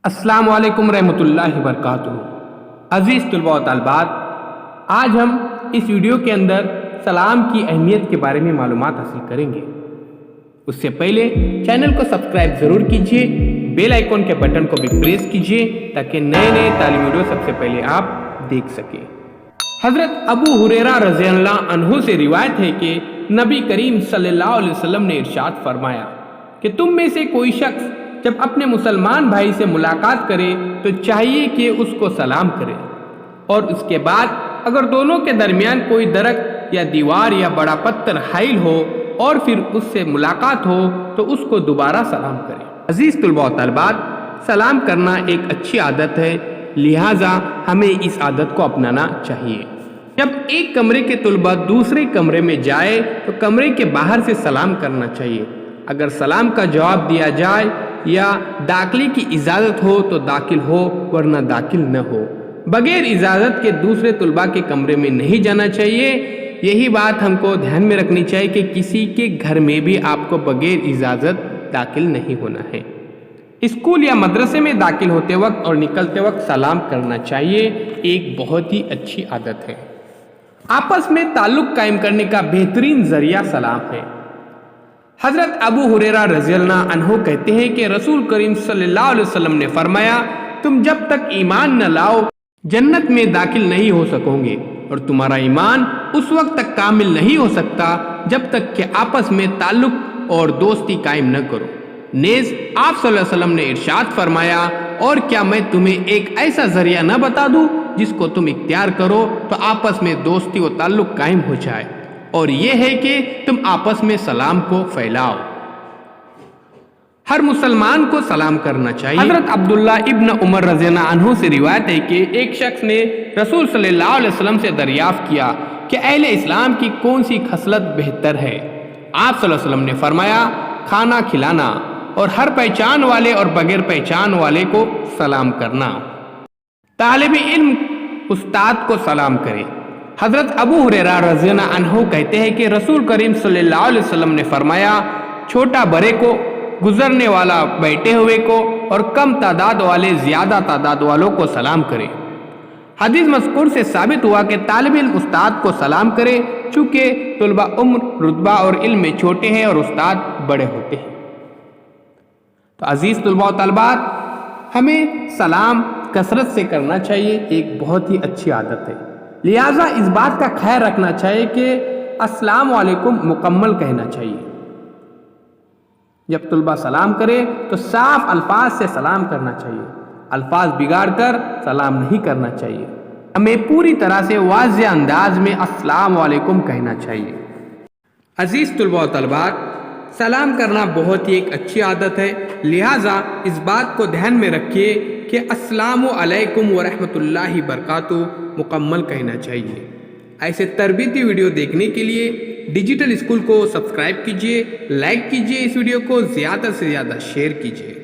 السلام علیکم رحمۃ اللہ وبرکاتہ۔ عزیز طلباء و طالبات، آج ہم اس ویڈیو کے اندر سلام کی اہمیت کے بارے میں معلومات حاصل کریں گے۔ اس سے پہلے چینل کو سبسکرائب ضرور کیجئے، بیل آئیکن کے بٹن کو بھی پریس کیجئے تاکہ نئے تعلیمی ویڈیو سب سے پہلے آپ دیکھ سکیں۔ حضرت ابو ہریرہ رضی اللہ عنہ سے روایت ہے کہ نبی کریم صلی اللہ علیہ وسلم نے ارشاد فرمایا کہ تم میں سے کوئی شخص جب اپنے مسلمان بھائی سے ملاقات کرے تو چاہیے کہ اس کو سلام کرے، اور اس کے بعد اگر دونوں کے درمیان کوئی درخت یا دیوار یا بڑا پتھر حائل ہو اور پھر اس سے ملاقات ہو تو اس کو دوبارہ سلام کرے۔ عزیز طلباء و طالبات، سلام کرنا ایک اچھی عادت ہے، لہٰذا ہمیں اس عادت کو اپنانا چاہیے۔ جب ایک کمرے کے طلباء دوسرے کمرے میں جائے تو کمرے کے باہر سے سلام کرنا چاہیے۔ اگر سلام کا جواب دیا جائے یا داخلے کی اجازت ہو تو داخل ہو، ورنہ داخل نہ ہو۔ بغیر اجازت کے دوسرے طلباء کے کمرے میں نہیں جانا چاہیے۔ یہی بات ہم کو دھیان میں رکھنی چاہیے کہ کسی کے گھر میں بھی آپ کو بغیر اجازت داخل نہیں ہونا ہے۔ اسکول یا مدرسے میں داخل ہوتے وقت اور نکلتے وقت سلام کرنا چاہیے، ایک بہت ہی اچھی عادت ہے۔ آپس میں تعلق قائم کرنے کا بہترین ذریعہ سلام ہے۔ حضرت ابو ہریرہ رضی اللہ عنہ کہتے ہیں کہ رسول کریم صلی اللہ علیہ وسلم نے فرمایا، تم جب تک ایمان نہ لاؤ جنت میں داخل نہیں ہو سکو گے، اور تمہارا ایمان اس وقت تک کامل نہیں ہو سکتا جب تک کہ آپس میں تعلق اور دوستی قائم نہ کرو۔ نیز آپ صلی اللہ علیہ وسلم نے ارشاد فرمایا، اور کیا میں تمہیں ایک ایسا ذریعہ نہ بتا دوں جس کو تم اختیار کرو تو آپس میں دوستی و تعلق قائم ہو جائے، اور یہ ہے کہ تم آپس میں سلام کو پھیلاؤ۔ ہر مسلمان کو سلام کرنا چاہیے۔ حضرت عبداللہ ابن عمر رضی اللہ عنہ سے روایت ہے کہ ایک شخص نے رسول صلی اللہ علیہ وسلم سے دریافت کیا کہ اہل اسلام کی کون سی خصلت بہتر ہے۔ آپ صلی اللہ علیہ وسلم نے فرمایا، کھانا کھلانا اور ہر پہچان والے اور بغیر پہچان والے کو سلام کرنا۔ طالب علم استاد کو سلام کرے۔ حضرت ابو ہریرہ رضی اللہ عنہ کہتے ہیں کہ رسول کریم صلی اللہ علیہ وسلم نے فرمایا، چھوٹا بڑے کو، گزرنے والا بیٹھے ہوئے کو، اور کم تعداد والے زیادہ تعداد والوں کو سلام کرے۔ حدیث مذکور سے ثابت ہوا کہ طالب علم استاد کو سلام کرے، چونکہ طلباء عمر، رتبہ اور علم میں چھوٹے ہیں اور استاد بڑے ہوتے ہیں۔ تو عزیز طلباء و طالبات، ہمیں سلام کثرت سے کرنا چاہیے، ایک بہت ہی اچھی عادت ہے۔ لہٰذا اس بات کا خیال رکھنا چاہیے کہ السلام علیکم مکمل کہنا چاہیے۔ جب طلباء سلام کرے تو صاف الفاظ سے سلام کرنا چاہیے، الفاظ بگاڑ کر سلام نہیں کرنا چاہیے۔ ہمیں پوری طرح سے واضح انداز میں السلام علیکم کہنا چاہیے۔ عزیز طلباء و طالبات، سلام کرنا بہت ہی ایک اچھی عادت ہے، لہٰذا اس بات کو دھیان میں رکھیے کہ السلام علیکم ورحمۃ اللہ وبرکاتہ مکمل کہنا چاہیے۔ ایسے تربیتی ویڈیو دیکھنے کے لیے ڈیجیٹل اسکول کو سبسکرائب کیجیے، لائک کیجیے، اس ویڈیو کو زیادہ سے زیادہ شیئر کیجیے۔